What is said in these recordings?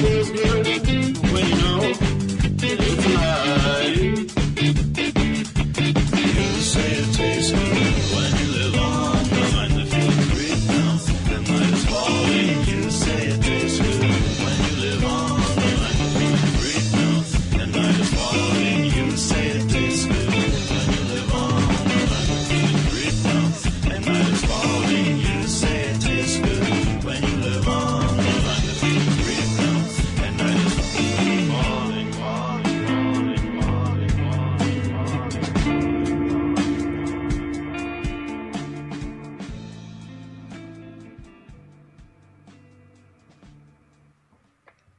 feels good when you know it's alive. You say it tastes good when you live on the line that feels great now. The night is falling. You say it tastes good when you live on the line that feels great now. The night is falling. You say it tastes good when you live on the line that feels great now. The night is falling. You say it tastes good when you live on the line that feels great now. The night is falling, falling, falling, falling,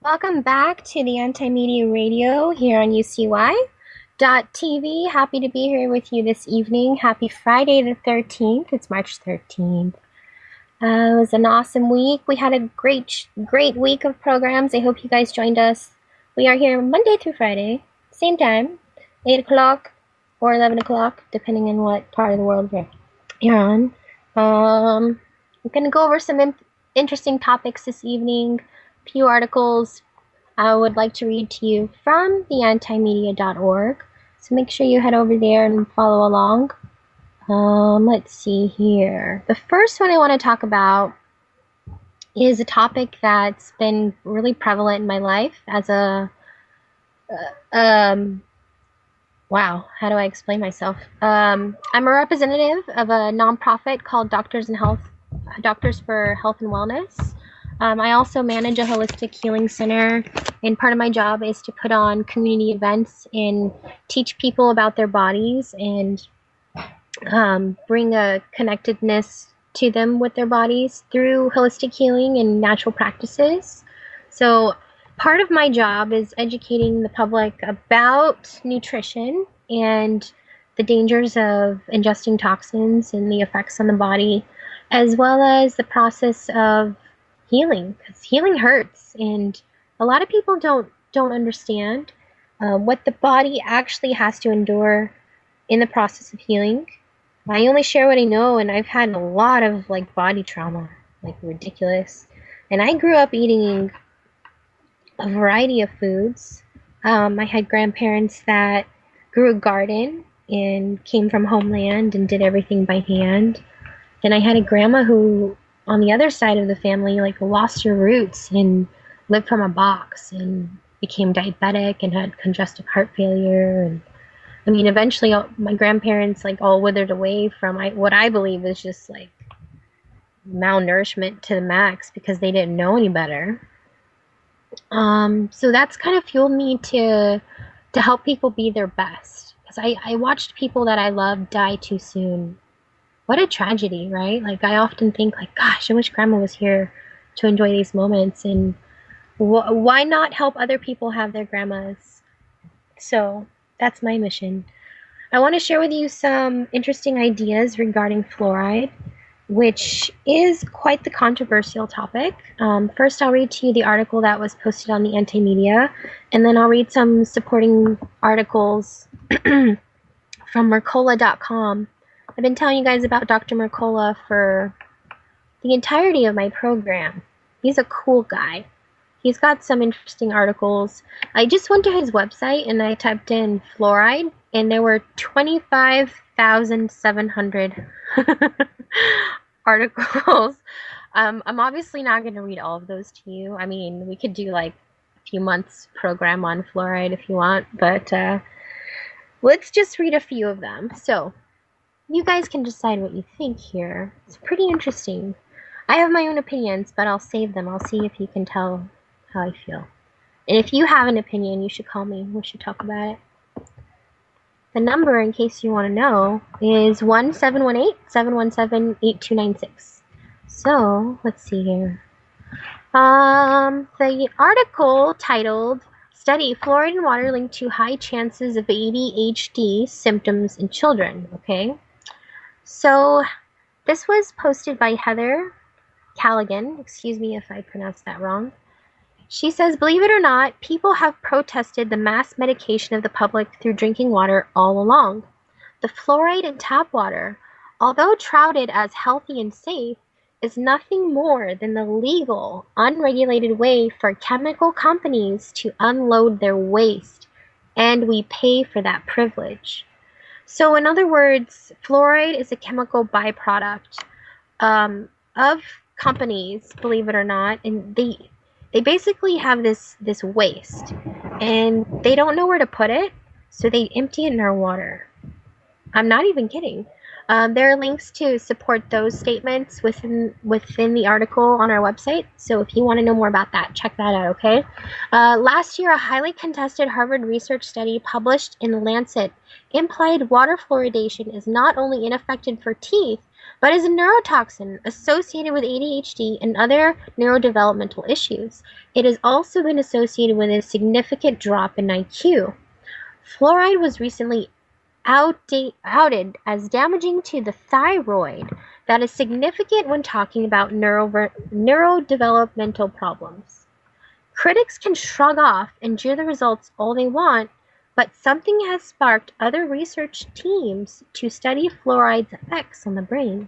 Welcome back to the Anti-Media Radio here on UCY.TV. Happy to be here with you this evening. Happy Friday the 13th. It's March 13th. It was an awesome week. We had a great week of programs. I hope you guys joined us. We are here Monday through Friday, same time, 8 o'clock or 11 o'clock, depending on what part of the world you're on. I'm going to go over some interesting topics this evening. Few articles I would like to read to you from the antimedia.org. So make sure you head over there and follow along. Let's see here. The first one I want to talk about is a topic that's been really prevalent in my life as a wow, how do I explain myself? I'm a representative of a nonprofit called Doctors for Health and Wellness. I also manage a holistic healing center, and part of my job is to put on community events and teach people about their bodies and bring a connectedness to them with their bodies through holistic healing and natural practices. So part of my job is educating the public about nutrition and the dangers of ingesting toxins and the effects on the body, as well as the process of healing, because healing hurts, and a lot of people don't understand what the body actually has to endure in the process of healing. I only share what I know, and I've had a lot of body trauma, ridiculous. And I grew up eating a variety of foods. I had grandparents that grew a garden and came from homeland and did everything by hand. Then I had a grandma who, on the other side of the family, lost her roots and lived from a box and became diabetic and had congestive heart failure. And I mean, eventually my grandparents all withered away from what I believe is just malnourishment to the max because they didn't know any better. So that's kind of fueled me to help people be their best, because I watched people that I loved die too soon. What a tragedy, right? I often think, gosh, I wish Grandma was here to enjoy these moments. And why not help other people have their grandmas? So that's my mission. I want to share with you some interesting ideas regarding fluoride, which is quite the controversial topic. First, I'll read to you the article that was posted on the Anti-Media, and then I'll read some supporting articles from Mercola.com. I've been telling you guys about Dr. Mercola for the entirety of my program. He's a cool guy. He's got some interesting articles. I just went to his website and I typed in fluoride, and there were 25,700 articles. I'm obviously not going to read all of those to you. I mean, we could do a few months program on fluoride if you want, but let's just read a few of them. So you guys can decide what you think here. It's pretty interesting. I have my own opinions, but I'll save them. I'll see if you can tell how I feel. And if you have an opinion, you should call me. We should talk about it. The number, in case you want to know, is 1-718-717-8296. So, let's see here. The article titled, Study, Fluoride in Water Linked to High Chances of ADHD Symptoms in Children. Okay. So, this was posted by Heather Callaghan. Excuse me if I pronounced that wrong. She says, believe it or not, people have protested the mass medication of the public through drinking water all along. The fluoride in tap water, although touted as healthy and safe, is nothing more than the legal, unregulated way for chemical companies to unload their waste, and we pay for that privilege. So, in other words, fluoride is a chemical byproduct of companies, believe it or not, and they basically have this waste, and they don't know where to put it, so they empty it in our water. I'm not even kidding. There are links to support those statements within the article on our website. So if you want to know more about that, check that out. Okay. Last year, a highly contested Harvard research study published in The Lancet implied water fluoridation is not only ineffective for teeth, but is a neurotoxin associated with ADHD and other neurodevelopmental issues. It has also been associated with a significant drop in IQ. Fluoride was recently outed as damaging to the thyroid. That is significant when talking about neurodevelopmental problems. Critics can shrug off and jeer the results all they want, but something has sparked other research teams to study fluoride's effects on the brain.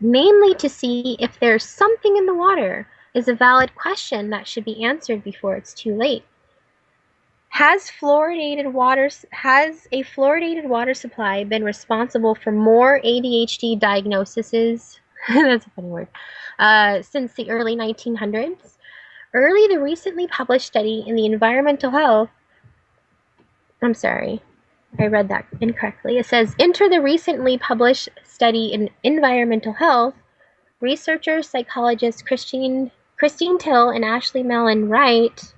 Mainly to see if there's something in the water is a valid question that should be answered before it's too late. Has a fluoridated water supply been responsible for more ADHD diagnoses? That's a funny word. Since the early 1900s? The recently published study in the environmental health. I'm sorry, I read that incorrectly. It says, enter the recently published study in environmental health. Researchers, psychologists Christine Till and Ashley Mellon write,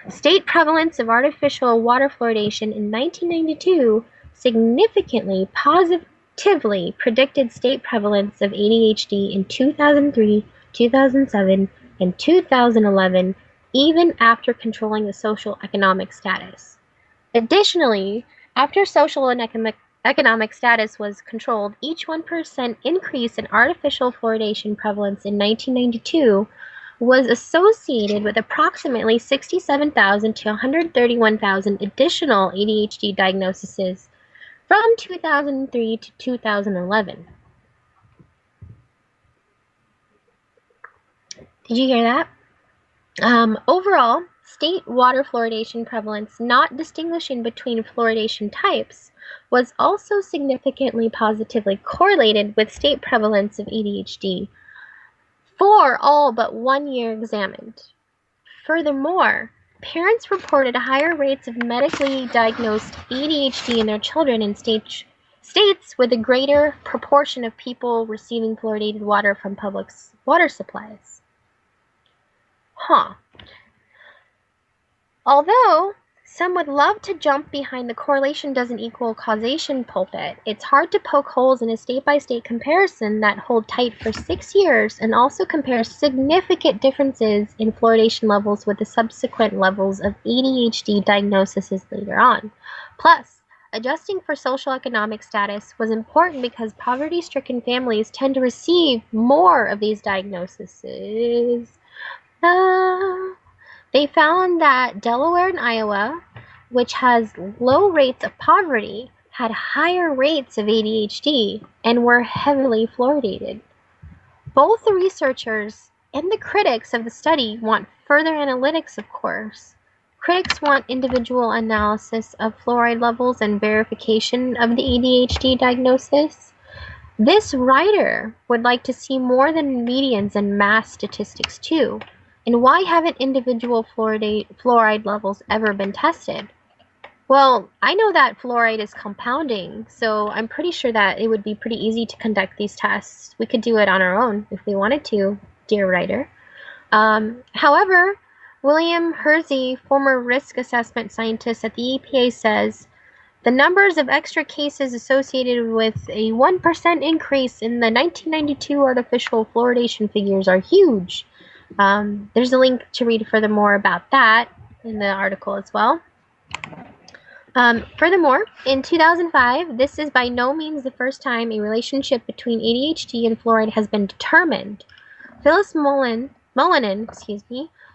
state prevalence of artificial water fluoridation in 1992 significantly positively predicted state prevalence of ADHD in 2003, 2007, and 2011, even after controlling the social economic status. Additionally, after social and economic status was controlled, each 1% increase in artificial fluoridation prevalence in 1992 was associated with approximately 67,000 to 131,000 additional ADHD diagnoses from 2003 to 2011. Did you hear that? Overall, state water fluoridation prevalence, not distinguishing between fluoridation types, was also significantly positively correlated with state prevalence of ADHD for all but 1 year examined. Furthermore, parents reported higher rates of medically diagnosed ADHD in their children in states with a greater proportion of people receiving fluoridated water from public water supplies. Although some would love to jump behind the correlation doesn't equal causation pulpit, it's hard to poke holes in a state-by-state comparison that hold tight for 6 years and also compare significant differences in fluoridation levels with the subsequent levels of ADHD diagnoses later on. Plus, adjusting for social economic status was important because poverty-stricken families tend to receive more of these diagnoses. They found that Delaware and Iowa, which has low rates of poverty, had higher rates of ADHD and were heavily fluoridated. Both the researchers and the critics of the study want further analytics, of course. Critics want individual analysis of fluoride levels and verification of the ADHD diagnosis. This writer would like to see more than medians and mass statistics too. And why haven't individual fluoride levels ever been tested? Well, I know that fluoride is compounding, so I'm pretty sure that it would be pretty easy to conduct these tests. We could do it on our own if we wanted to, dear writer. However, William Hersey, former risk assessment scientist at the EPA, says, the numbers of extra cases associated with a 1% increase in the 1992 artificial fluoridation figures are huge. There's a link to read furthermore about that in the article as well. Furthermore, in 2005, this is by no means the first time a relationship between ADHD and fluoride has been determined. Phyllis Mullinan,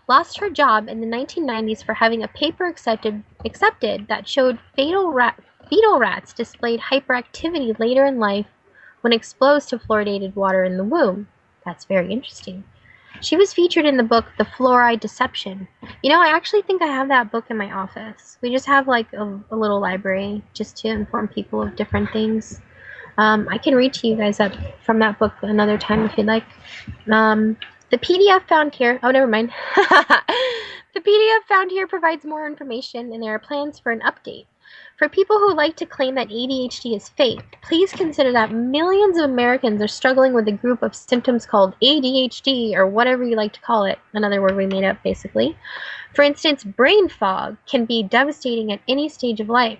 lost her job in the 1990s for having a paper accepted that showed fetal rats displayed hyperactivity later in life when exposed to fluoridated water in the womb. That's very interesting. She was featured in the book The Fluoride Deception. I actually think I have that book in my office. We just have like a little library just to inform people of different things. I can read to you guys from that book another time if you'd like. The PDF found here, oh, never mind. The PDF found here provides more information, and there are plans for an update. For people who like to claim that ADHD is fake, please consider that millions of Americans are struggling with a group of symptoms called ADHD, or whatever you like to call it, another word we made up basically. For instance, brain fog can be devastating at any stage of life.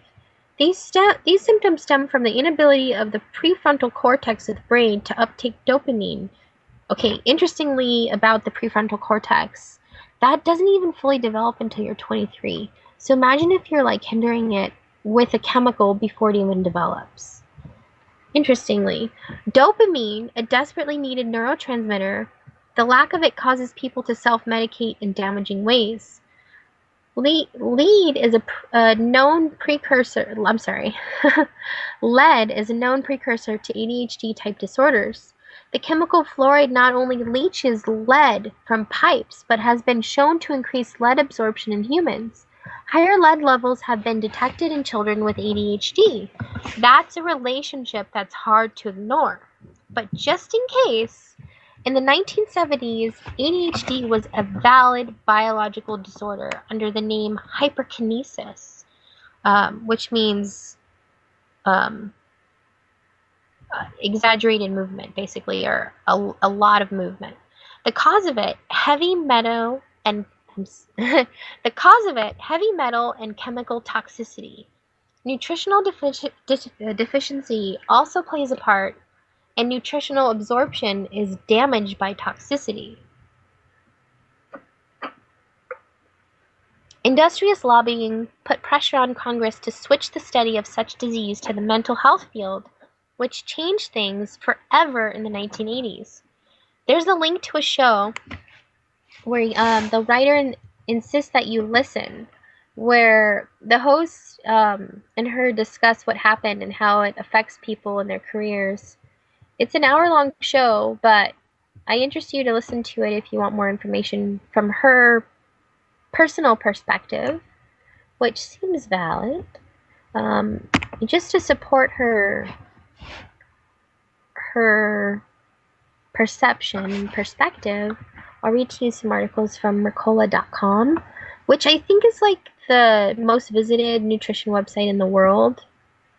These symptoms stem from the inability of the prefrontal cortex of the brain to uptake dopamine. Okay, interestingly about the prefrontal cortex, that doesn't even fully develop until you're 23. So imagine if you're like hindering it with a chemical before it even develops. Interestingly, dopamine, a desperately needed neurotransmitter, the lack of it causes people to self-medicate in damaging ways. Lead is a known precursor, lead is a known precursor to ADHD type disorders. The chemical fluoride not only leaches lead from pipes, but has been shown to increase lead absorption in humans. Higher lead levels have been detected in children with ADHD. That's a relationship that's hard to ignore. But just in case, in the 1970s, ADHD was a valid biological disorder under the name hyperkinesis, which means exaggerated movement, basically, or a lot of movement. The cause of it, heavy metal and chemical toxicity. Nutritional deficiency also plays a part, and nutritional absorption is damaged by toxicity. Industrious lobbying put pressure on Congress to switch the study of such disease to the mental health field, which changed things forever in the 1980s. There's a link to a show where the writer insists that you listen, where the host and her discuss what happened and how it affects people in their careers. It's an hour-long show, but I interest you to listen to it if you want more information from her personal perspective, which seems valid, just to support her perspective. I'll read to you some articles from Mercola.com, which I think is like the most visited nutrition website in the world.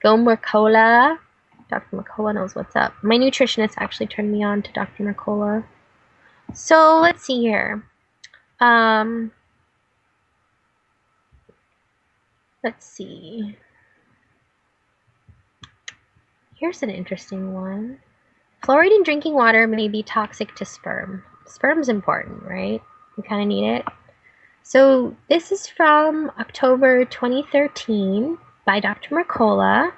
Go Mercola. Dr. Mercola knows what's up. My nutritionist actually turned me on to Dr. Mercola. So let's see here. Let's see. Here's an interesting one. Fluoride in drinking water may be toxic to sperm. Sperm's important, right? You kind of need it. So this is from October 2013 by Dr. Mercola.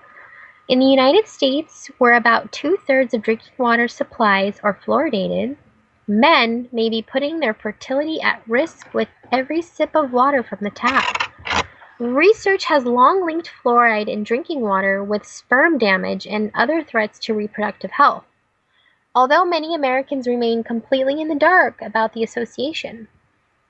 In the United States, where about 2/3 of drinking water supplies are fluoridated, men may be putting their fertility at risk with every sip of water from the tap. Research has long linked fluoride in drinking water with sperm damage and other threats to reproductive health, although many Americans remain completely in the dark about the association.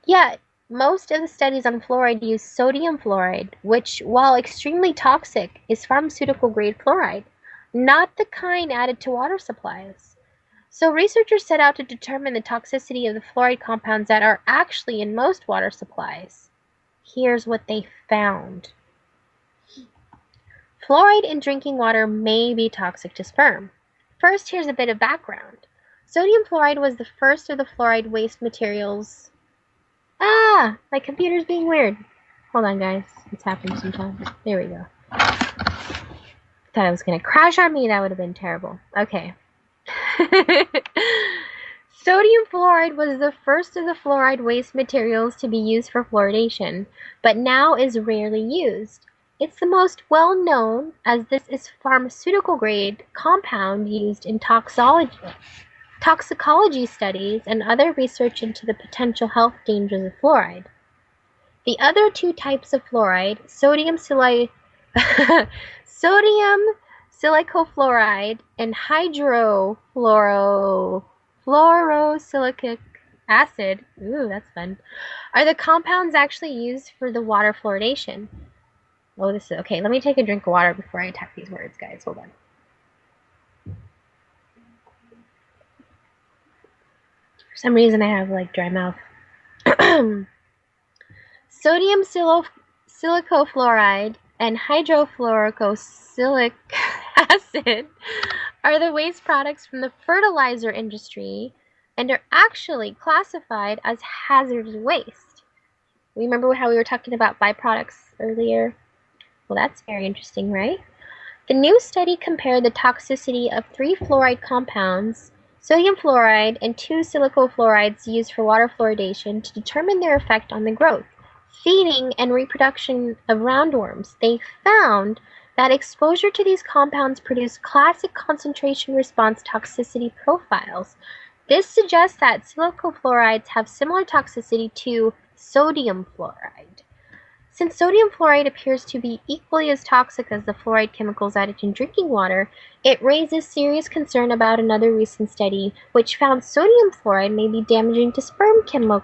Yet, most of the studies on fluoride use sodium fluoride, which, while extremely toxic, is pharmaceutical-grade fluoride, not the kind added to water supplies. So researchers set out to determine the toxicity of the fluoride compounds that are actually in most water supplies. Here's what they found. Fluoride in drinking water may be toxic to sperm. First, here's a bit of background. Sodium fluoride was the first of the fluoride waste materials. My computer's being weird. Hold on, guys. It's happened sometimes. There we go. Thought it was going to crash on me. That would have been terrible. Okay. Sodium fluoride was the first of the fluoride waste materials to be used for fluoridation, but now is rarely used. It's the most well-known, as this is pharmaceutical-grade compound used in toxicology studies and other research into the potential health dangers of fluoride. The other two types of fluoride, sodium silicofluoride and hydrofluorosilicate acid, ooh, that's fun, are the compounds actually used for the water fluoridation. Oh, this is okay. Let me take a drink of water before I attack these words, guys. Hold on. For some reason, I have like dry mouth. Sodium silicofluoride and hydrofluorosilic acid are the waste products from the fertilizer industry and are actually classified as hazardous waste. Remember how we were talking about byproducts earlier? Well, that's very interesting, right? The new study compared the toxicity of 3 fluoride compounds, sodium fluoride and 2 silicofluorides used for water fluoridation, to determine their effect on the growth, feeding, and reproduction of roundworms. They found that exposure to these compounds produced classic concentration response toxicity profiles. This suggests that silicofluorides have similar toxicity to sodium fluoride. Since sodium fluoride appears to be equally as toxic as the fluoride chemicals added in drinking water, it raises serious concern about another recent study which found sodium fluoride may be damaging to sperm chemotaxis.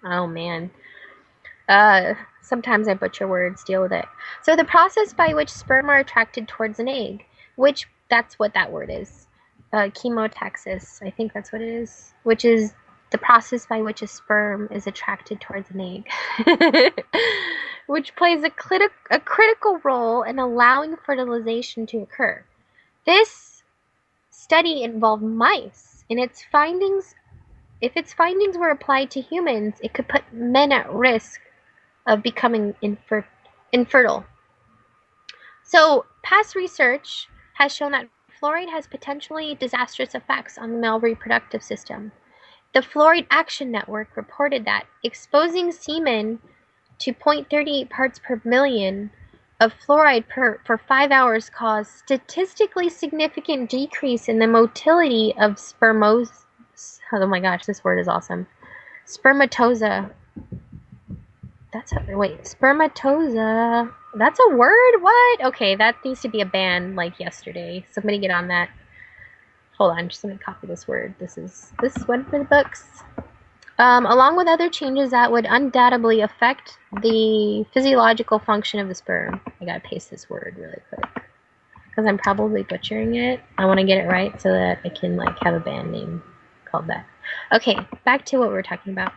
Oh man. Sometimes I butcher words, deal with it. So the process by which sperm are attracted towards an egg, which that's what that word is. Chemotaxis, I think that's what it is, which is the process by which a sperm is attracted towards an egg, which plays a critical role in allowing fertilization to occur. This study involved mice, and if its findings were applied to humans, it could put men at risk of becoming infertile. So, past research has shown that fluoride has potentially disastrous effects on the male reproductive system. The Fluoride Action Network reported that exposing semen to 0.38 parts per million of fluoride for 5 hours caused statistically significant decrease in the motility of oh my gosh, this word is awesome. Spermatoza. Spermatoza. That's a word? What? Okay, that needs to be a ban like yesterday. Somebody get on that. Hold on, just let me copy this word. This one for the books. Along with other changes that would undoubtedly affect the physiological function of the sperm. I gotta paste this word really quick because I'm probably butchering it. I want to get it right so that I can like have a band name called that. Okay, back to what we were talking about.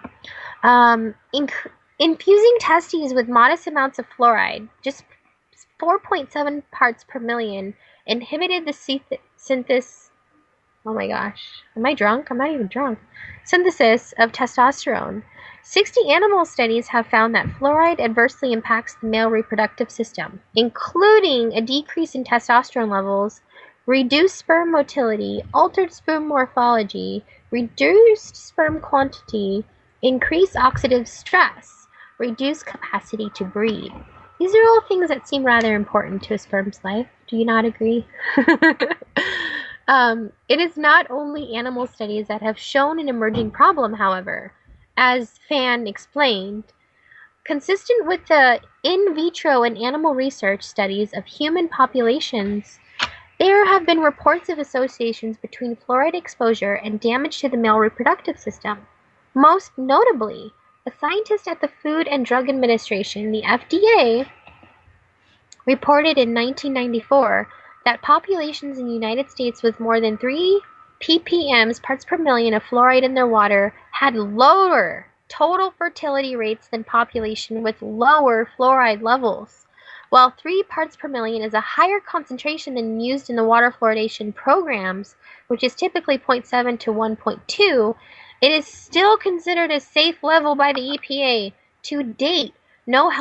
Infusing testes with modest amounts of fluoride, just 4.7 parts per million, inhibited the synthesis. Oh my gosh. Am I drunk? I'm not even drunk. Synthesis of testosterone. 60 animal studies have found that fluoride adversely impacts the male reproductive system, including a decrease in testosterone levels, reduced sperm motility, altered sperm morphology, reduced sperm quantity, increased oxidative stress, reduced capacity to breed. These are all things that seem rather important to a sperm's life. Do you not agree? It is not only animal studies that have shown an emerging problem, however, as Fan explained. Consistent with the in vitro and animal research studies of human populations, there have been reports of associations between fluoride exposure and damage to the male reproductive system. Most notably, a scientist at the Food and Drug Administration, the FDA, reported in 1994 that populations in the United States with more than 3 ppm parts per million of fluoride in their water had lower total fertility rates than population with lower fluoride levels. While 3 parts per million is a higher concentration than used in the water fluoridation programs, which is typically 0.7 to 1.2, it is still considered a safe level by the EPA. To date, no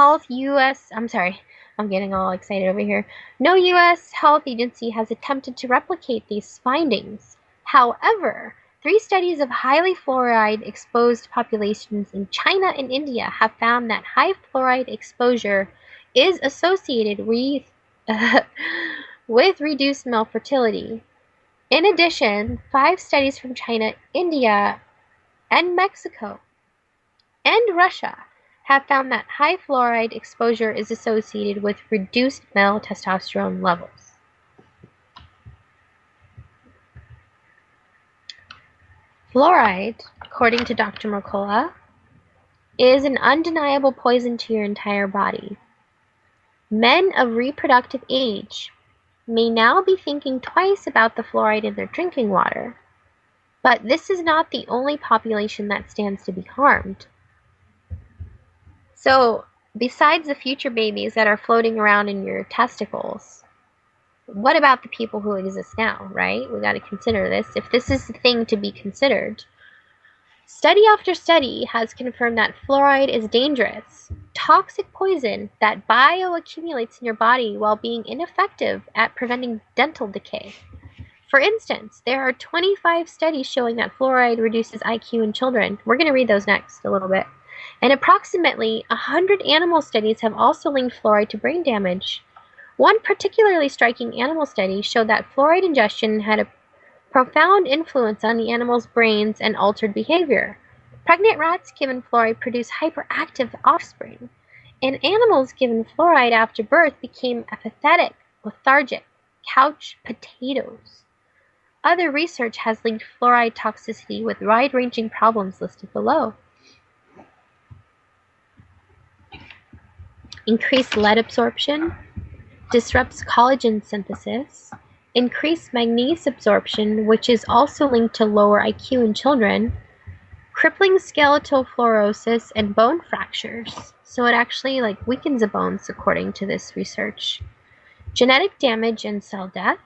I'm getting all excited over here. No U.S. health agency has attempted to replicate these findings. However, 3 studies of highly fluoride-exposed populations in China and India have found that high fluoride exposure is associated with reduced male fertility. In addition, 5 studies from China, India, and Mexico, and Russia have found that high fluoride exposure is associated with reduced male testosterone levels. Fluoride, according to Dr. Mercola, is an undeniable poison to your entire body. Men of reproductive age may now be thinking twice about the fluoride in their drinking water, but this is not the only population that stands to be harmed. So, besides the future babies that are floating around in your testicles, what about the people who exist now, right? We got to consider this. If this is the thing to be considered, study after study has confirmed that fluoride is dangerous, toxic poison that bioaccumulates in your body while being ineffective at preventing dental decay. For instance, there are 25 studies showing that fluoride reduces IQ in children. We're going to read those next a little bit. And approximately 100 animal studies have also linked fluoride to brain damage. One particularly striking animal study showed that fluoride ingestion had a profound influence on the animal's brains and altered behavior. Pregnant rats given fluoride produced hyperactive offspring, and animals given fluoride after birth became apathetic, lethargic, couch potatoes. Other research has linked fluoride toxicity with wide-ranging problems listed below. Increased lead absorption, disrupts collagen synthesis, increased manganese absorption, which is also linked to lower IQ in children, crippling skeletal fluorosis, and bone fractures. So it actually weakens the bones according to this research. Genetic damage and cell death,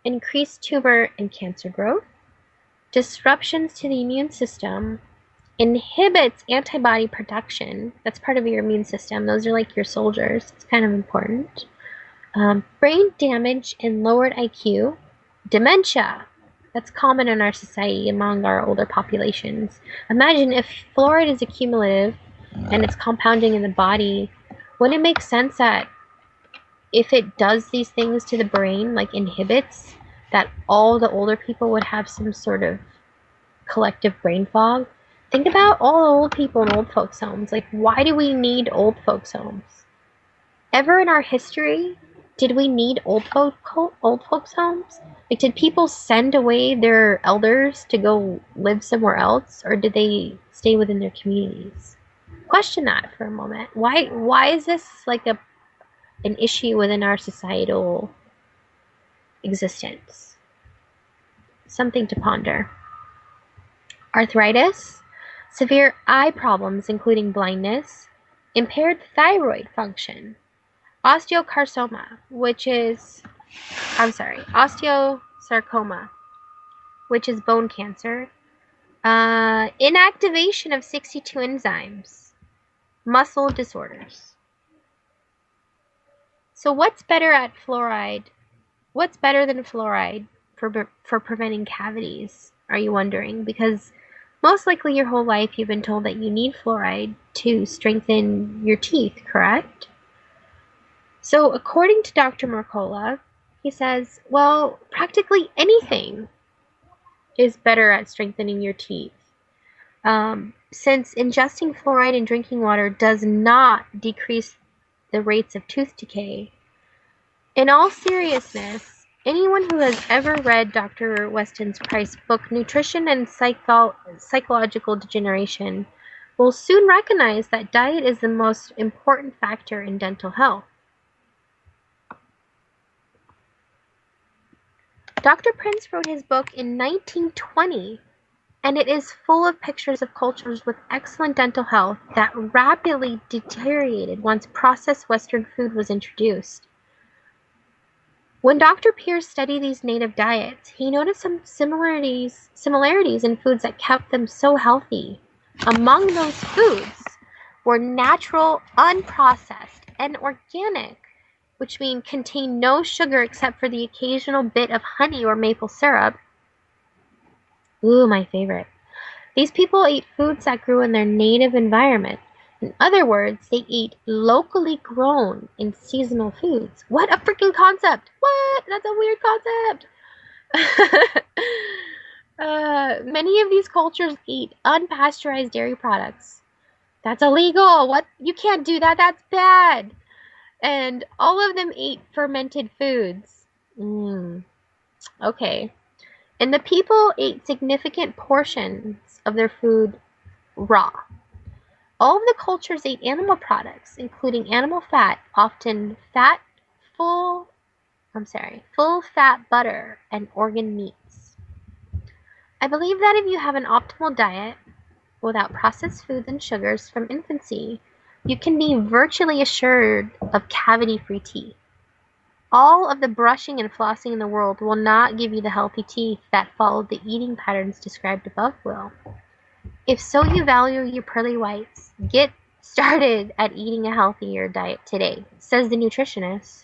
increased tumor and cancer growth, disruptions to the immune system, inhibits antibody production. That's part of your immune system. Those are like your soldiers. It's kind of important. Brain damage and lowered IQ, dementia. That's common in our society among our older populations. Imagine if fluoride is accumulative and it's compounding in the body, wouldn't it make sense that if it does these things to the brain, like inhibits, that all the older people would have some sort of collective brain fog? Think about all the old people in old folks' homes. Why do we need old folks' homes? Ever in our history, did we need old folks' homes? Did people send away their elders to go live somewhere else, or did they stay within their communities? Question that for a moment. Why is this an issue within our societal existence? Something to ponder. Arthritis, severe eye problems including blindness, impaired thyroid function, osteosarcoma, which is bone cancer, inactivation of 62 enzymes, muscle disorders. So what's better than fluoride for preventing cavities, are you wondering? Because most likely your whole life you've been told that you need fluoride to strengthen your teeth, correct? So according to Dr. Mercola, he says, well, practically anything is better at strengthening your teeth. Since ingesting fluoride in drinking water does not decrease the rates of tooth decay. In all seriousness, anyone who has ever read Dr. Weston Price's book, Nutrition and Psychological Degeneration, will soon recognize that diet is the most important factor in dental health. Dr. Prince wrote his book in 1920, and it is full of pictures of cultures with excellent dental health that rapidly deteriorated once processed Western food was introduced. When Dr. Pierce studied these native diets, he noticed some similarities in foods that kept them so healthy. Among those foods were natural, unprocessed, and organic, which means contain no sugar except for the occasional bit of honey or maple syrup. Ooh, my favorite. These people ate foods that grew in their native environment. In other words, they ate locally grown and seasonal foods. What a freaking concept! What? That's a weird concept! Many of these cultures eat unpasteurized dairy products. That's illegal. What? You can't do that. That's bad. And all of them ate fermented foods. Okay. And the people ate significant portions of their food raw. All of the cultures ate animal products, including animal fat, often full fat butter and organ meats. I believe that if you have an optimal diet without processed foods and sugars from infancy, you can be virtually assured of cavity-free teeth. All of the brushing and flossing in the world will not give you the healthy teeth that follow the eating patterns described above will. If so you value your pearly whites, get started at eating a healthier diet today, says the nutritionist.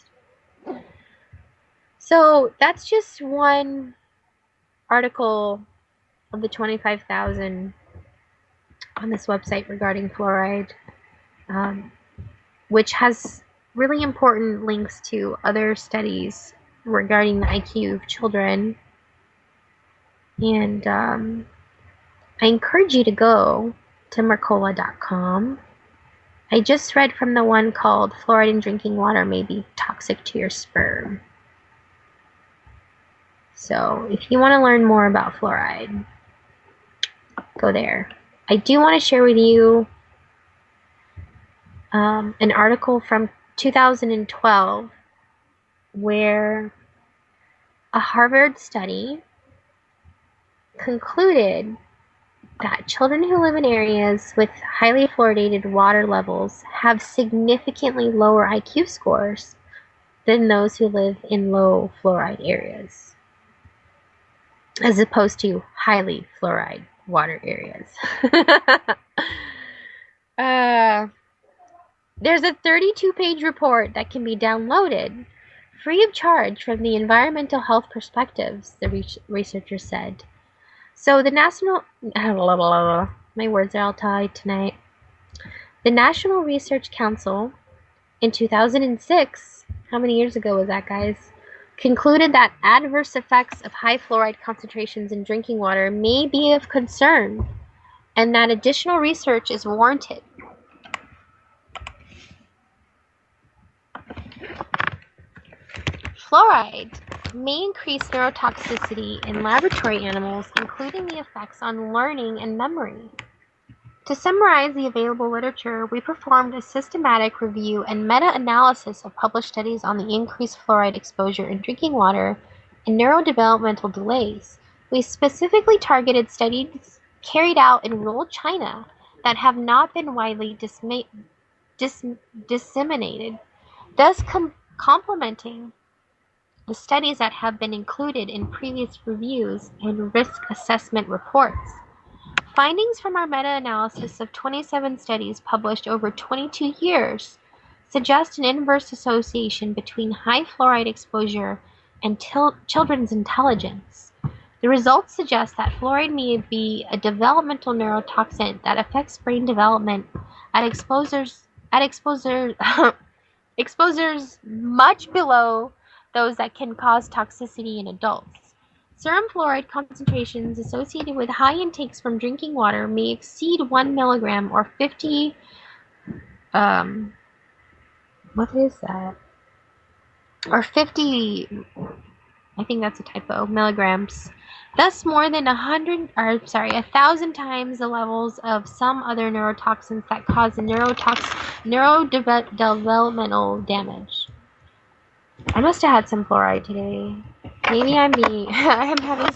So that's just one article of the 25,000 on this website regarding fluoride, which has really important links to other studies regarding the IQ of children. And I encourage you to go to Mercola.com. I just read from the one called Fluoride in Drinking Water May Be Toxic to Your Sperm. So if you want to learn more about fluoride, go there. I do want to share with you an article from 2012 where a Harvard study concluded that children who live in areas with highly fluoridated water levels have significantly lower IQ scores than those who live in low fluoride areas, as opposed to highly fluoride water areas. There's a 32-page report that can be downloaded free of charge from the Environmental Health Perspectives, the researchers said. So the my words are all tied tonight. The National Research Council in 2006, how many years ago was that, guys? Concluded that adverse effects of high fluoride concentrations in drinking water may be of concern and that additional research is warranted. Fluoride may increase neurotoxicity in laboratory animals, including the effects on learning and memory. To summarize the available literature, we performed a systematic review and meta-analysis of published studies on the increased fluoride exposure in drinking water and neurodevelopmental delays. We specifically targeted studies carried out in rural China that have not been widely disseminated, thus complementing the studies that have been included in previous reviews and risk assessment reports. Findings from our meta-analysis of 27 studies published over 22 years suggest an inverse association between high fluoride exposure and children's intelligence. The results suggest that fluoride may be a developmental neurotoxin that affects brain development at exposures much below those that can cause toxicity in adults. Serum fluoride concentrations associated with high intakes from drinking water may exceed 1 milligram or 50, what is that? Or 50, I think that's a typo, milligrams. Thus more than 1,000 times the levels of some other neurotoxins that cause neurodevelopmental damage. I must have had some fluoride today. Maybe I'm having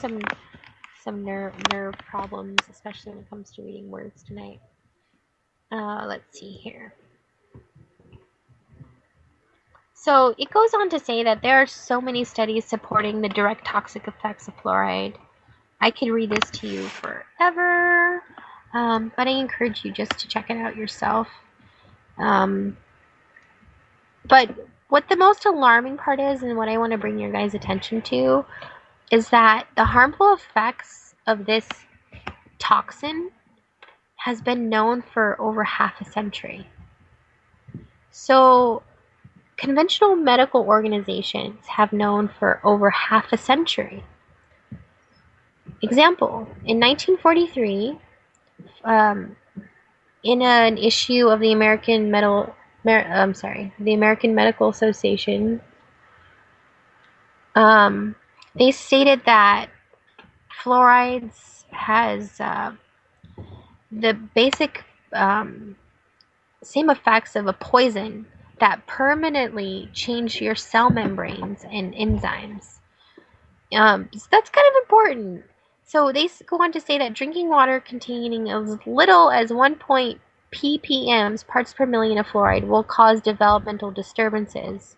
some nerve problems, especially when it comes to reading words tonight. Let's see here. So it goes on to say that there are so many studies supporting the direct toxic effects of fluoride. I could read this to you forever, but I encourage you just to check it out yourself. But what the most alarming part is, and what I want to bring your guys' attention to, is that the harmful effects of this toxin has been known for over half a century. So conventional medical organizations have known for over half a century. Example, in 1943, in an issue of the the American Medical Association, um, they stated that fluorides has the basic same effects of a poison that permanently change your cell membranes and enzymes. So that's kind of important. So they go on to say that drinking water containing as little as 1 ppm parts per million of fluoride will cause developmental disturbances.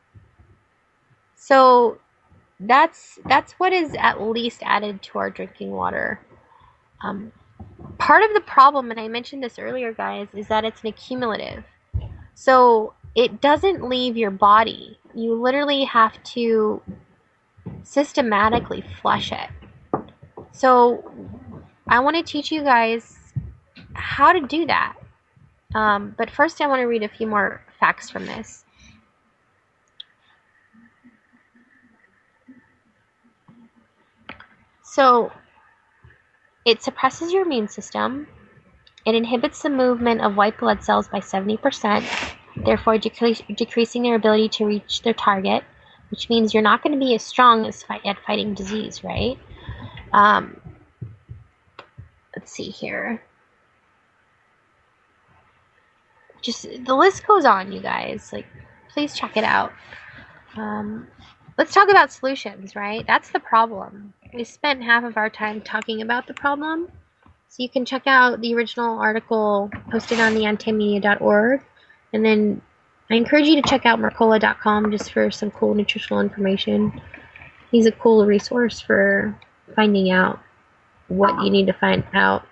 So that's what is at least added to our drinking water. Um, Part of the problem, and I mentioned this earlier, guys, is that it's an accumulative. So it doesn't leave your body. You literally have to systematically flush it. So I want to teach you guys how to do that. But first I want to read a few more facts from this. So it suppresses your immune system. It inhibits the movement of white blood cells by 70%, therefore decreasing their ability to reach their target, which means you're not going to be as strong as at fighting disease, right? Let's see here. Just the list goes on, you guys. Like, please check it out. Let's talk about solutions, right? That's the problem. We spent half of our time talking about the problem. So you can check out the original article posted on the antimedia.org. And then I encourage you to check out Mercola.com just for some cool nutritional information. He's a cool resource for finding out what you need to find out.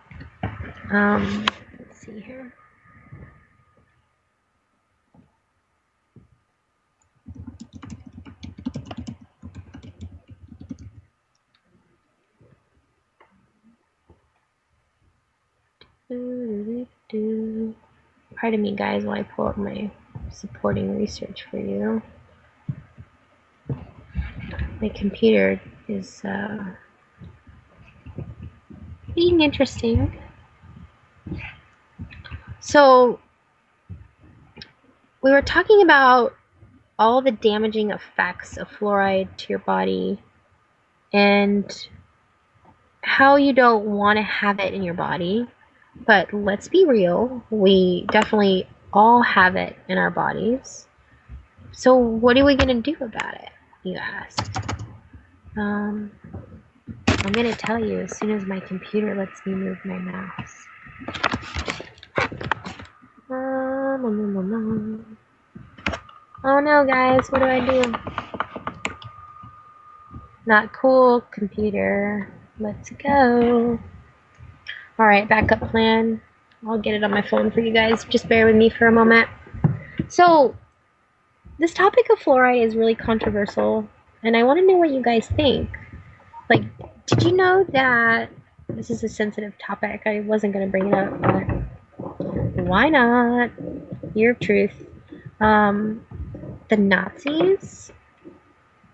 Let's see here. Pardon me, guys, while I pull up my supporting research for you. My computer is being interesting. So we were talking about all the damaging effects of fluoride to your body and how you don't want to have it in your body. But let's be real, we definitely all have it in our bodies. So what are we going to do about it, you ask? I'm going to tell you as soon as my computer lets me move my mouse. Oh no, guys, what do I do? Not cool, computer. Let's go. Alright, backup plan. I'll get it on my phone for you guys. Just bear with me for a moment. So, this topic of fluoride is really controversial, and I want to know what you guys think. Like, did you know that this is a sensitive topic? I wasn't going to bring it up, but why not? Year of truth. The Nazis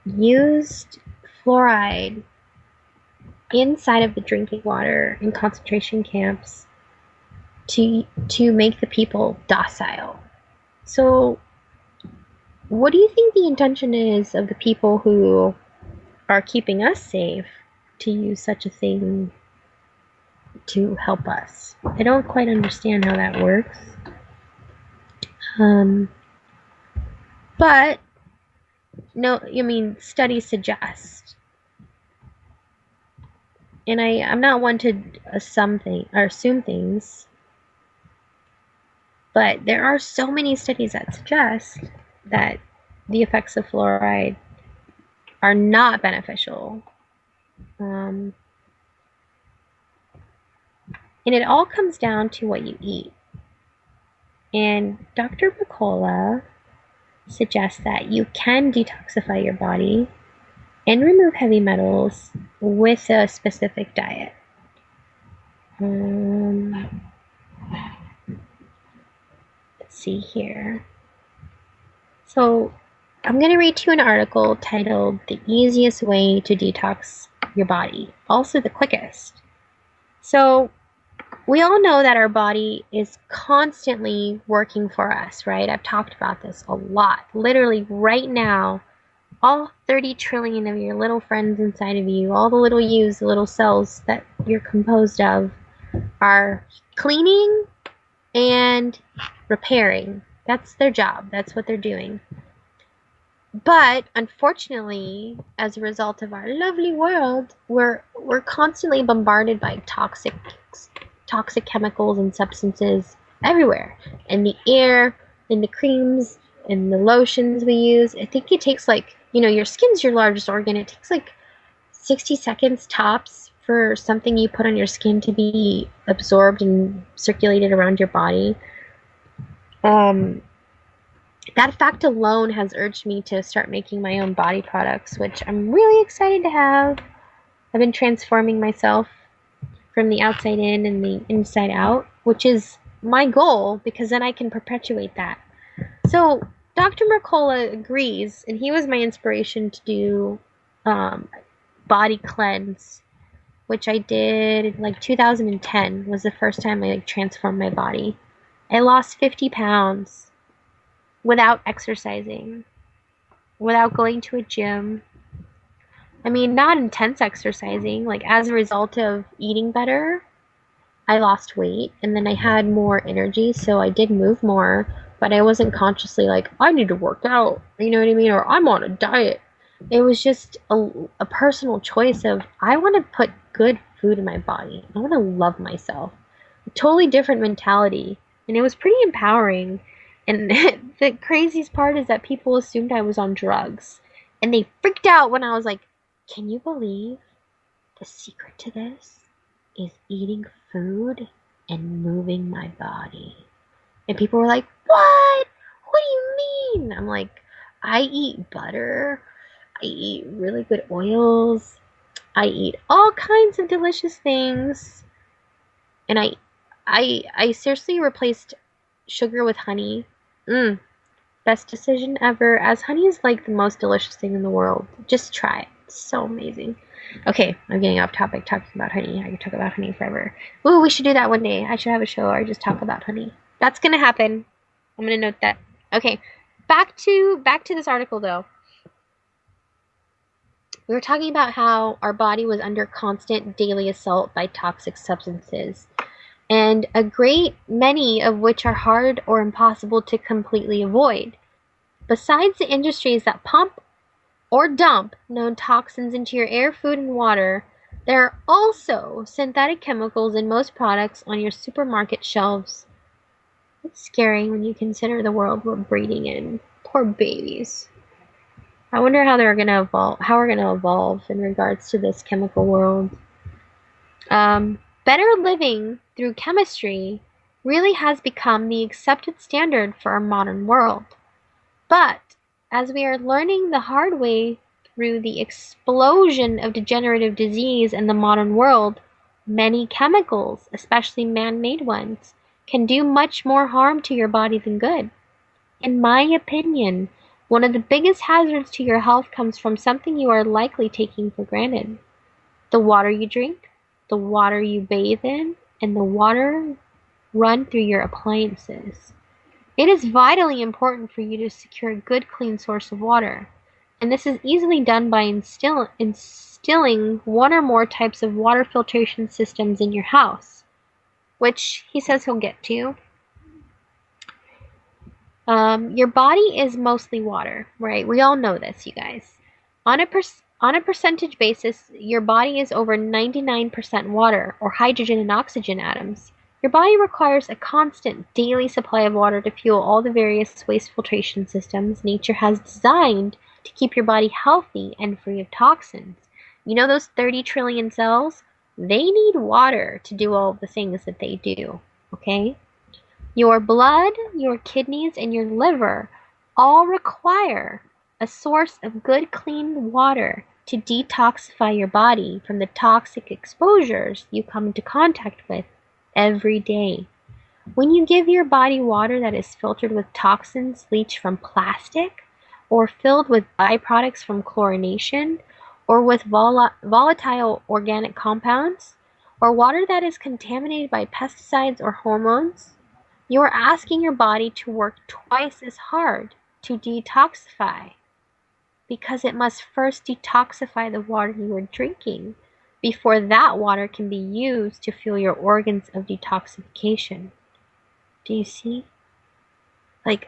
used fluoride inside of the drinking water in concentration camps to make the people docile. So what do you think the intention is of the people who are keeping us safe to use such a thing to help us? I don't quite understand how that works. But no, I mean, studies suggest, and I'm not one to assume things, but there are so many studies that suggest that the effects of fluoride are not beneficial. And it all comes down to what you eat. And Dr. Mercola suggests that you can detoxify your body and remove heavy metals with a specific diet. Let's see here. So I'm going to read to you an article titled "The Easiest Way to Detox Your Body," also the quickest. So We all know that our body is constantly working for us, right? I've talked about this a lot. Literally, right now, all 30 trillion of your little friends inside of you, all the little yous, the little cells that you're composed of, are cleaning and repairing. That's their job. That's what they're doing. But unfortunately, as a result of our lovely world, we're constantly bombarded by toxic chemicals and substances everywhere. In the air, in the creams, in the lotions we use. I think it takes like, your skin's your largest organ. It takes like 60 seconds tops for something you put on your skin to be absorbed and circulated around your body. That fact alone has urged me to start making my own body products, which I'm really excited to have. I've been transforming myself from the outside in and the inside out, which is my goal because then I can perpetuate that. So Dr. Mercola agrees, and he was my inspiration to do body cleanse, which I did in like 2010 was the first time I transformed my body. I lost 50 pounds without exercising, without going to a gym. I mean, not intense exercising. Like, as a result of eating better, I lost weight and then I had more energy, so I did move more, but I wasn't consciously like, I need to work out, you know what I mean? Or I'm on a diet. It was just a personal choice of, I want to put good food in my body. I want to love myself. A totally different mentality. And it was pretty empowering. And the craziest part is that people assumed I was on drugs. And they freaked out when I was like, can you believe the secret to this is eating food and moving my body? And people were like, what? What do you mean? I'm like, I eat butter. I eat really good oils. I eat all kinds of delicious things. And I seriously replaced sugar with honey. Best decision ever, as honey is like the most delicious thing in the world. Just try it. It's so amazing. Okay, I'm getting off topic talking about honey. I could talk about honey forever. Ooh, we should do that one day. I should have a show where I just talk about honey. That's gonna happen. I'm gonna note that. Okay, back to this article though. We were talking about how our body was under constant daily assault by toxic substances, and a great many of which are hard or impossible to completely avoid. Besides the industries that pump or dump known toxins into your air, food, and water, there are also synthetic chemicals in most products on your supermarket shelves. It's scary when you consider the world we're breeding in. Poor babies. I wonder how we're gonna evolve in regards to this chemical world. Better living through chemistry really has become the accepted standard for our modern world. But as we are learning the hard way through the explosion of degenerative disease in the modern world, many chemicals, especially man-made ones, can do much more harm to your body than good. In my opinion, one of the biggest hazards to your health comes from something you are likely taking for granted. The water you drink, the water you bathe in, and the water run through your appliances. It is vitally important for you to secure a good, clean source of water, and this is easily done by instilling one or more types of water filtration systems in your house, which he says he'll get to. Your body is mostly water, right? We all know this, you guys. On a percentage basis, your body is over 99% water, or hydrogen and oxygen atoms. Your body requires a constant daily supply of water to fuel all the various waste filtration systems nature has designed to keep your body healthy and free of toxins. You know those 30 trillion cells? They need water to do all the things that they do, okay? Your blood, your kidneys, and your liver all require a source of good, clean water to detoxify your body from the toxic exposures you come into contact with every day. When you give your body water that is filtered with toxins leached from plastic, or filled with byproducts from chlorination, or with volatile organic compounds, or water that is contaminated by pesticides or hormones, you are asking your body to work twice as hard to detoxify, because it must first detoxify the water you are drinking before that water can be used to fuel your organs of detoxification. Do you see? Like,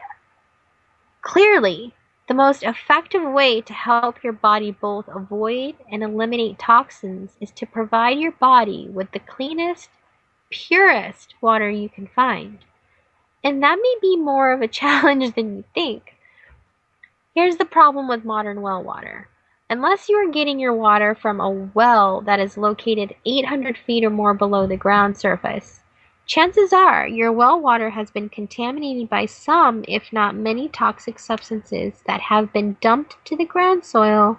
clearly, the most effective way to help your body both avoid and eliminate toxins is to provide your body with the cleanest, purest water you can find. And that may be more of a challenge than you think. Here's the problem with modern well water. Unless you are getting your water from a well that is located 800 feet or more below the ground surface, chances are your well water has been contaminated by some, if not many, toxic substances that have been dumped to the ground soil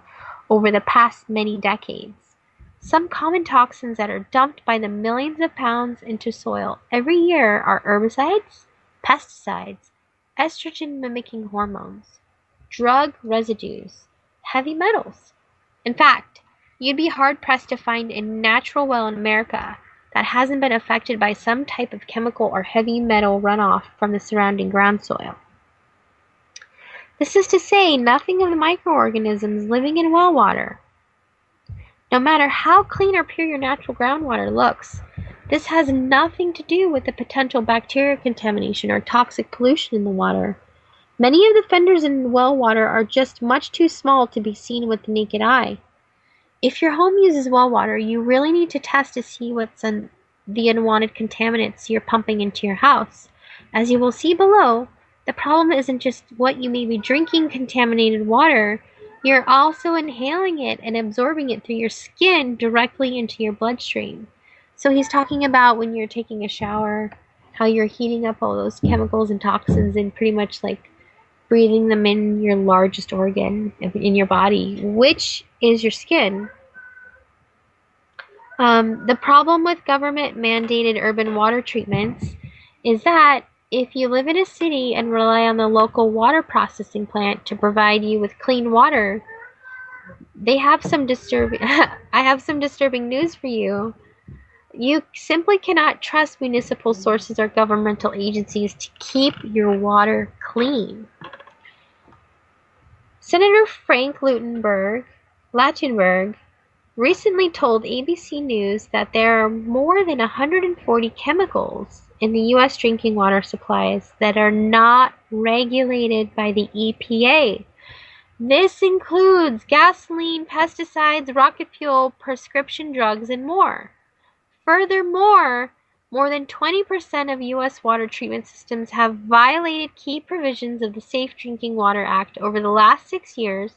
over the past many decades. Some common toxins that are dumped by the millions of pounds into soil every year are herbicides, pesticides, estrogen-mimicking hormones, drug residues, heavy metals. In fact, you'd be hard-pressed to find a natural well in America that hasn't been affected by some type of chemical or heavy metal runoff from the surrounding ground soil. This is to say nothing of the microorganisms living in well water. No matter how clean or pure your natural groundwater looks, this has nothing to do with the potential bacteria contamination or toxic pollution in the water. Many of the fenders in well water are just much too small to be seen with the naked eye. If your home uses well water, you really need to test to see what's in the unwanted contaminants you're pumping into your house. As you will see below, the problem isn't just what you may be drinking contaminated water, you're also inhaling it and absorbing it through your skin directly into your bloodstream. So he's talking about when you're taking a shower, how you're heating up all those chemicals and toxins and pretty much like breathing them in your largest organ in your body, which is your skin. The problem with government-mandated urban water treatments is that if you live in a city and rely on the local water processing plant to provide you with clean water, I have some disturbing news for you. You simply cannot trust municipal sources or governmental agencies to keep your water clean. Senator Frank Lattenberg recently told ABC News that there are more than 140 chemicals in the U.S. drinking water supplies that are not regulated by the EPA. This includes gasoline, pesticides, rocket fuel, prescription drugs, and more. Furthermore, more than 20% of U.S. water treatment systems have violated key provisions of the Safe Drinking Water Act over the last 6 years,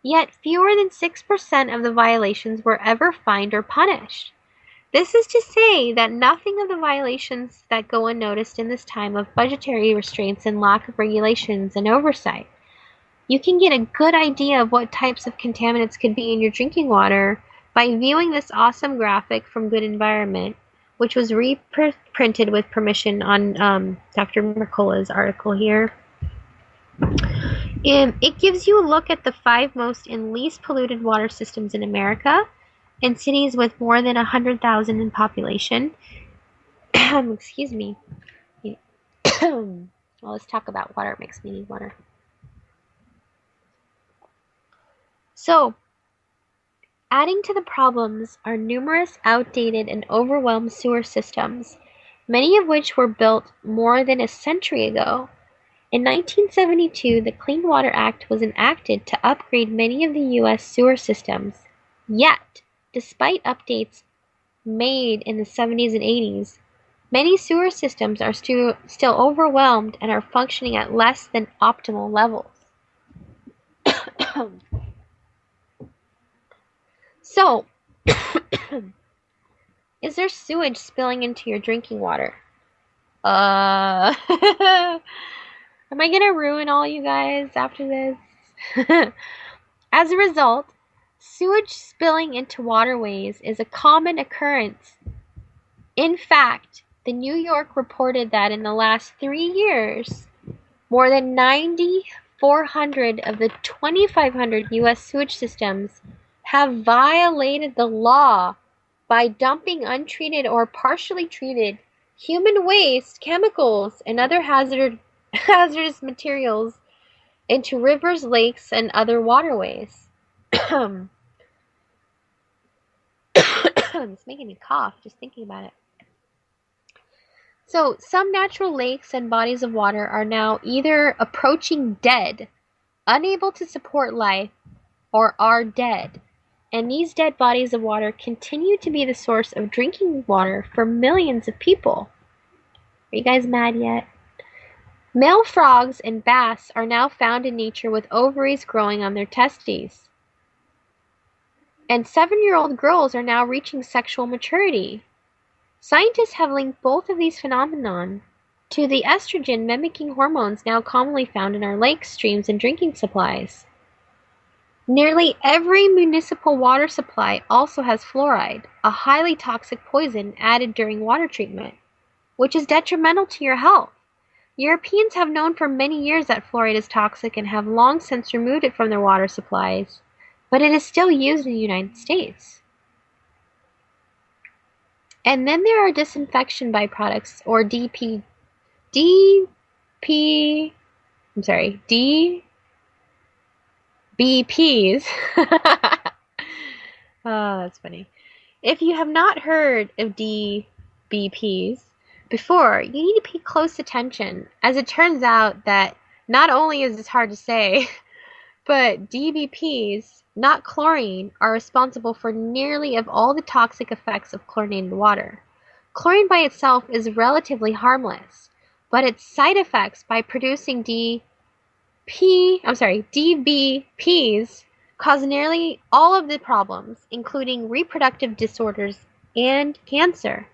yet fewer than 6% of the violations were ever fined or punished. This is to say that nothing of the violations that go unnoticed in this time of budgetary restraints and lack of regulations and oversight. You can get a good idea of what types of contaminants could be in your drinking water by viewing this awesome graphic from Good Environment, which was reprinted with permission on Dr. Mercola's article here. It gives you a look at the 5 most and least polluted water systems in America, in cities with more than 100,000 in population. Excuse me. Well, let's talk about water. It makes me need water. So, adding to the problems are numerous outdated and overwhelmed sewer systems, many of which were built more than a century ago. In 1972, the Clean Water Act was enacted to upgrade many of the U.S. sewer systems. Yet, despite updates made in the 70s and 80s, many sewer systems are still overwhelmed and are functioning at less than optimal levels. So, is there sewage spilling into your drinking water? Am I gonna ruin all you guys after this? As a result, sewage spilling into waterways is a common occurrence. In fact, the New York reported that in the last 3 years, more than 9,400 of the 2,500 U.S. sewage systems have violated the law by dumping untreated or partially treated human waste, chemicals, and other hazardous materials into rivers, lakes, and other waterways. It's making me cough just thinking about it. So, some natural lakes and bodies of water are now either approaching dead, unable to support life, or are dead. And these dead bodies of water continue to be the source of drinking water for millions of people. Are you guys mad yet? Male frogs and bass are now found in nature with ovaries growing on their testes. And 7-year-old girls are now reaching sexual maturity. Scientists have linked both of these phenomena to the estrogen mimicking hormones now commonly found in our lakes, streams, and drinking supplies. Nearly every municipal water supply also has fluoride, a highly toxic poison added during water treatment, which is detrimental to your health. Europeans have known for many years that fluoride is toxic and have long since removed it from their water supplies, but it is still used in the United States. And then there are disinfection byproducts, or DBPs. Oh, that's funny. If you have not heard of DBPs before, you need to pay close attention, as it turns out that not only is this hard to say, but DBPs, not chlorine, are responsible for nearly of all the toxic effects of chlorinated water. Chlorine by itself is relatively harmless, but its side effects by producing DBPs cause nearly all of the problems, including reproductive disorders and cancer.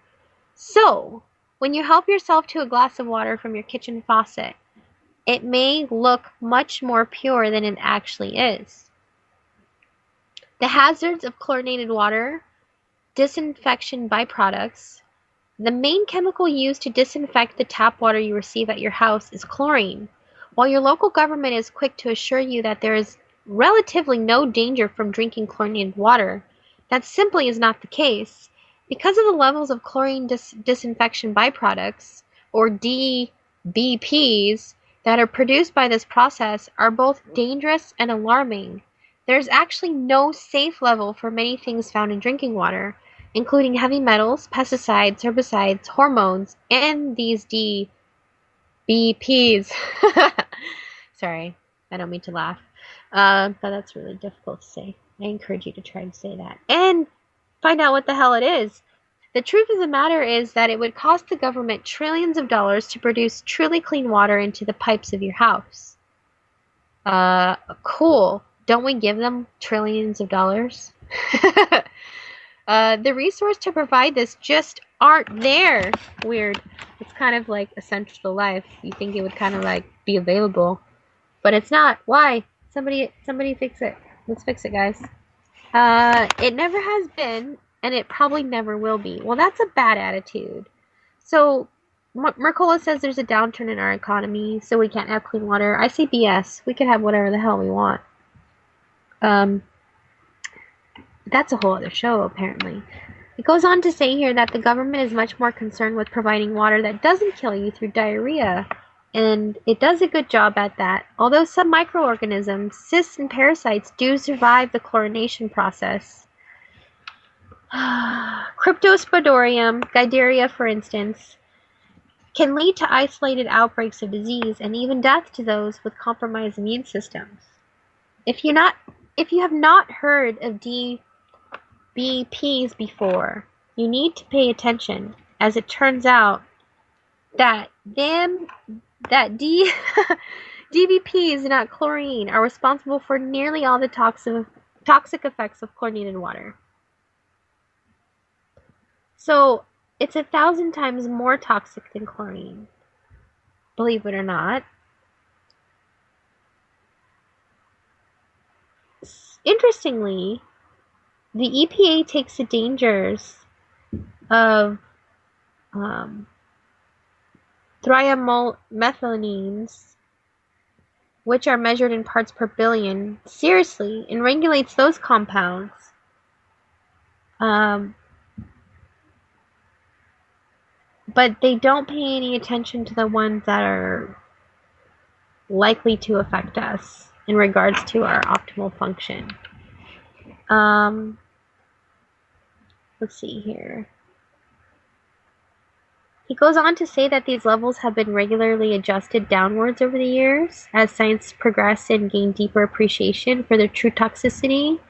So, when you help yourself to a glass of water from your kitchen faucet, it may look much more pure than it actually is. The hazards of chlorinated water, disinfection byproducts. The main chemical used to disinfect the tap water you receive at your house is chlorine. While your local government is quick to assure you that there is relatively no danger from drinking chlorinated water, that simply is not the case. Because of the levels of chlorine disinfection byproducts, or DBPs, that are produced by this process are both dangerous and alarming. There is actually no safe level for many things found in drinking water, including heavy metals, pesticides, herbicides, hormones, and these DBPs. Sorry, I don't mean to laugh. But that's really difficult to say. I encourage you to try and say that. And find out what the hell it is. The truth of the matter is that it would cost the government trillions of dollars to produce truly clean water into the pipes of your house. Cool. Don't we give them trillions of dollars? The resources to provide this just aren't there. Weird. It's kind of like essential to life. You think it would kind of like be available, but it's not. Why? Somebody fix it. Let's fix it, guys. It never has been, and it probably never will be. Well, that's a bad attitude. So, Mercola says there's a downturn in our economy, so we can't have clean water. I say BS. We can have whatever the hell we want. That's a whole other show, apparently. It goes on to say here that the government is much more concerned with providing water that doesn't kill you through diarrhea, and it does a good job at that. Although some microorganisms, cysts, and parasites do survive the chlorination process. Cryptosporidium, Giardia, for instance, can lead to isolated outbreaks of disease and even death to those with compromised immune systems. If you have not heard of DBPs before, you need to pay attention, as it turns out that DBPs, not chlorine, are responsible for nearly all the toxic effects of chlorinated water. So, it's 1,000 times more toxic than chlorine, believe it or not. Interestingly, the EPA takes the dangers of thiamethylamines, which are measured in parts per billion, seriously, and regulates those compounds. but they don't pay any attention to the ones that are likely to affect us in regards to our optimal function. Let's see here. He goes on to say that these levels have been regularly adjusted downwards over the years as science progressed and gained deeper appreciation for their true toxicity.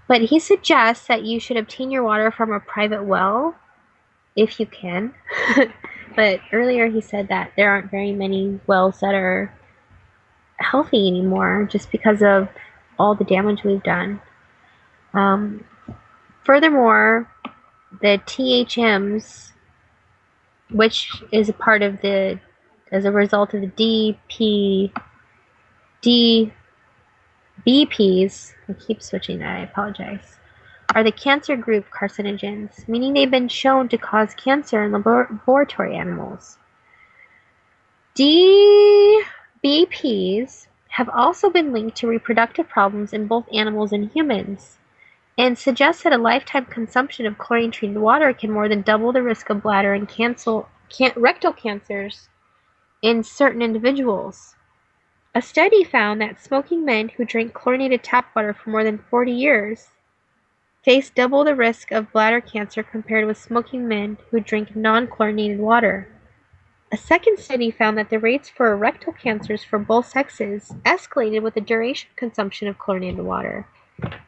But he suggests that you should obtain your water from a private well, if you can. But earlier he said that there aren't very many wells that are healthy anymore just because of all the damage we've done. Furthermore, the THMs, which is a part of as a result of the DBPs, I keep switching that, I apologize, are the cancer group carcinogens, meaning they've been shown to cause cancer in laboratory animals. DBPs have also been linked to reproductive problems in both animals and humans, and suggests that a lifetime consumption of chlorine-treated water can more than double the risk of bladder and rectal cancers in certain individuals. A study found that smoking men who drank chlorinated tap water for more than 40 years faced double the risk of bladder cancer compared with smoking men who drink non-chlorinated water. A second study found that the rates for rectal cancers for both sexes escalated with the duration of consumption of chlorinated water.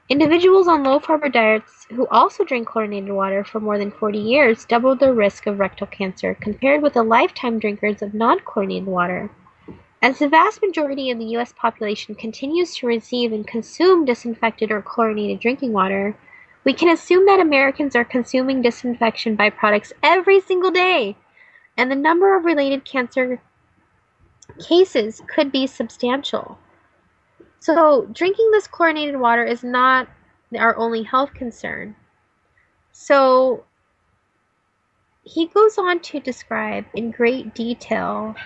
Individuals on low-fiber diets who also drink chlorinated water for more than 40 years doubled their risk of rectal cancer compared with the lifetime drinkers of non-chlorinated water. As the vast majority of the U.S. population continues to receive and consume disinfected or chlorinated drinking water, we can assume that Americans are consuming disinfection byproducts every single day, and the number of related cancer cases could be substantial. So, drinking this chlorinated water is not our only health concern. So, he goes on to describe in great detail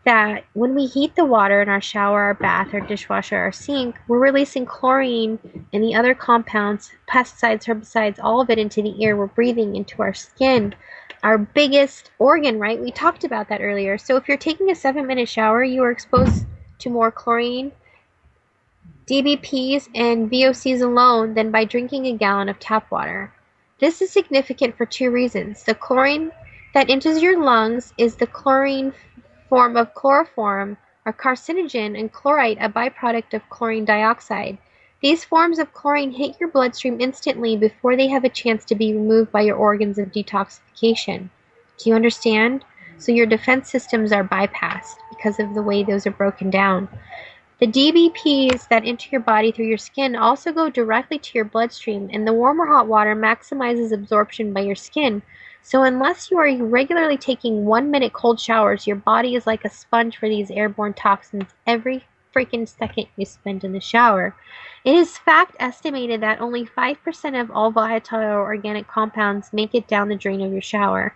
that when we heat the water in our shower, our bath, our dishwasher, our sink, we're releasing chlorine and the other compounds, pesticides, herbicides, all of it into the air. We're breathing into our skin, our biggest organ, right? We talked about that earlier. So if you're taking a 7-minute shower, you are exposed to more chlorine, DBPs, and VOCs alone than by drinking a gallon of tap water. This is significant for two reasons. The chlorine that enters your lungs is the chlorine form of chloroform, a carcinogen, and chlorite, a byproduct of chlorine dioxide. These forms of chlorine hit your bloodstream instantly before they have a chance to be removed by your organs of detoxification. Do you understand? So your defense systems are bypassed because of the way those are broken down. The DBPs that enter your body through your skin also go directly to your bloodstream, and the warm or hot water maximizes absorption by your skin. So unless you are regularly taking 1-minute cold showers, your body is like a sponge for these airborne toxins every freaking second you spend in the shower. It is fact estimated that only 5% of all volatile organic compounds make it down the drain of your shower.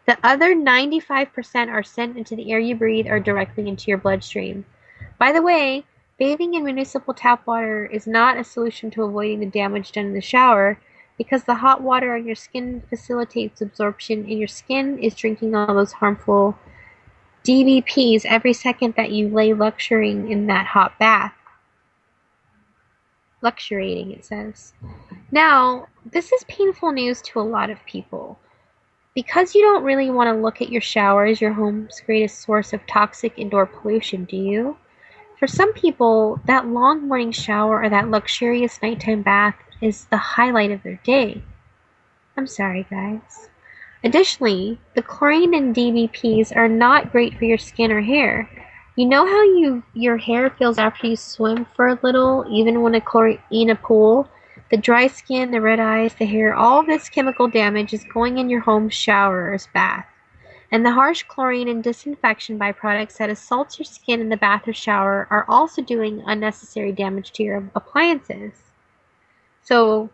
The other 95% are sent into the air you breathe or directly into your bloodstream. By the way, bathing in municipal tap water is not a solution to avoiding the damage done in the shower, because the hot water on your skin facilitates absorption, and your skin is drinking all those harmful DBPs every second that you lay luxuriating in that hot bath. Luxuriating, it says. Now, this is painful news to a lot of people. Because you don't really want to look at your shower as your home's greatest source of toxic indoor pollution, do you? For some people, that long morning shower or that luxurious nighttime bath is the highlight of their day. I'm sorry, guys. Additionally, the chlorine and DBPs are not great for your skin or hair. You know how your hair feels after you swim for a little, even when in a pool? The dry skin, the red eyes, the hair, all of this chemical damage is going in your home shower or bath. And the harsh chlorine and disinfection byproducts that assault your skin in the bath or shower are also doing unnecessary damage to your appliances. So,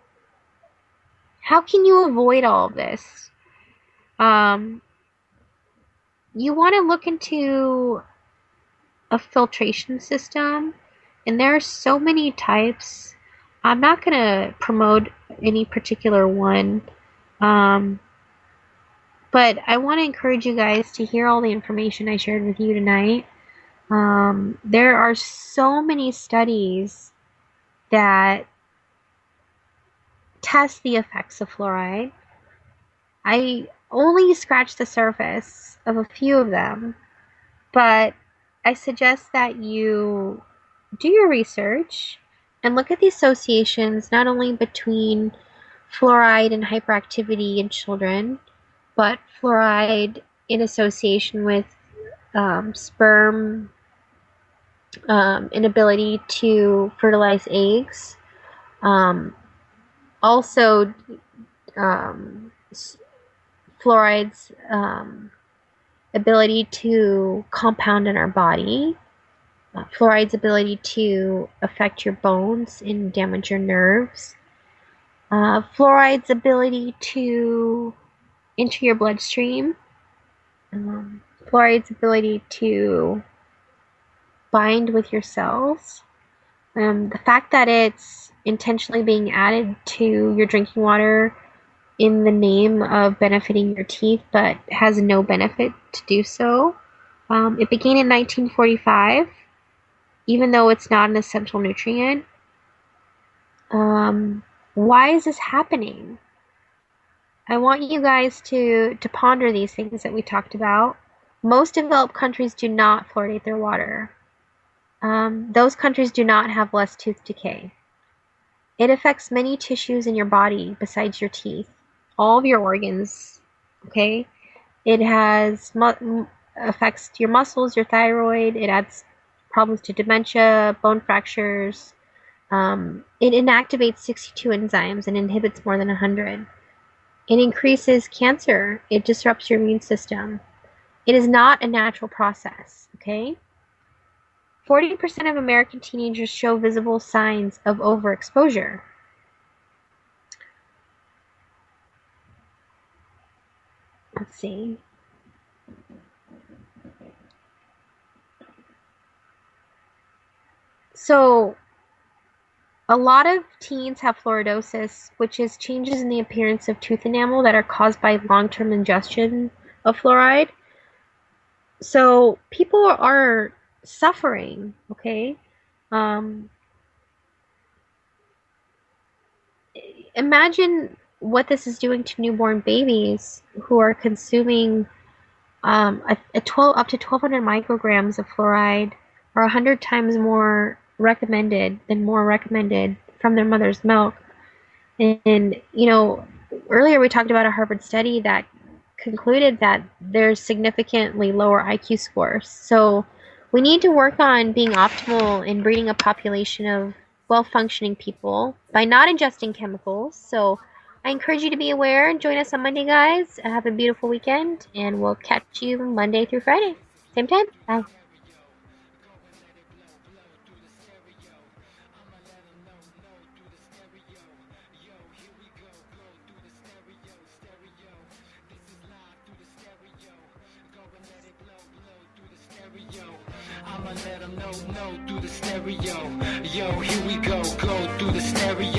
how can you avoid all of this? You want to look into a filtration system, and there are so many types. I'm not going to promote any particular one. But I want to encourage you guys to hear all the information I shared with you tonight. There are so many studies that test the effects of fluoride. I only scratched the surface of a few of them, but I suggest that you do your research and look at the associations not only between fluoride and hyperactivity in children, but fluoride in association with sperm inability to fertilize eggs. Also, um, fluoride's ability to compound in our body, fluoride's ability to affect your bones and damage your nerves, fluoride's ability to enter your bloodstream, fluoride's ability to bind with your cells. The fact that it's intentionally being added to your drinking water in the name of benefiting your teeth, but has no benefit to do so. It began in 1945, even though it's not an essential nutrient. Why is this happening? I want you guys to ponder these things that we talked about. Most developed countries do not fluoridate their water. Those countries do not have less tooth decay. It affects many tissues in your body besides your teeth, all of your organs, okay? It affects your muscles, your thyroid, it adds problems to dementia, bone fractures. It inactivates 62 enzymes and inhibits more than 100. It increases cancer. It disrupts your immune system. It is not a natural process, okay? 40% of American teenagers show visible signs of overexposure. Let's see. So, a lot of teens have fluoridosis, which is changes in the appearance of tooth enamel that are caused by long-term ingestion of fluoride. So, people are suffering, okay? Imagine what this is doing to newborn babies who are consuming up to 1,200 micrograms of fluoride, or 100 times more recommended from their mother's milk. And earlier we talked about a Harvard study that concluded that there's significantly lower IQ scores. So we need to work on being optimal in breeding a population of well-functioning people by not ingesting chemicals. So I encourage you to be aware and join us on Monday, guys. Have a beautiful weekend, and we'll catch you Monday through Friday. Same time. Bye. I'ma let them know, through the stereo. Yo, here we go through the stereo.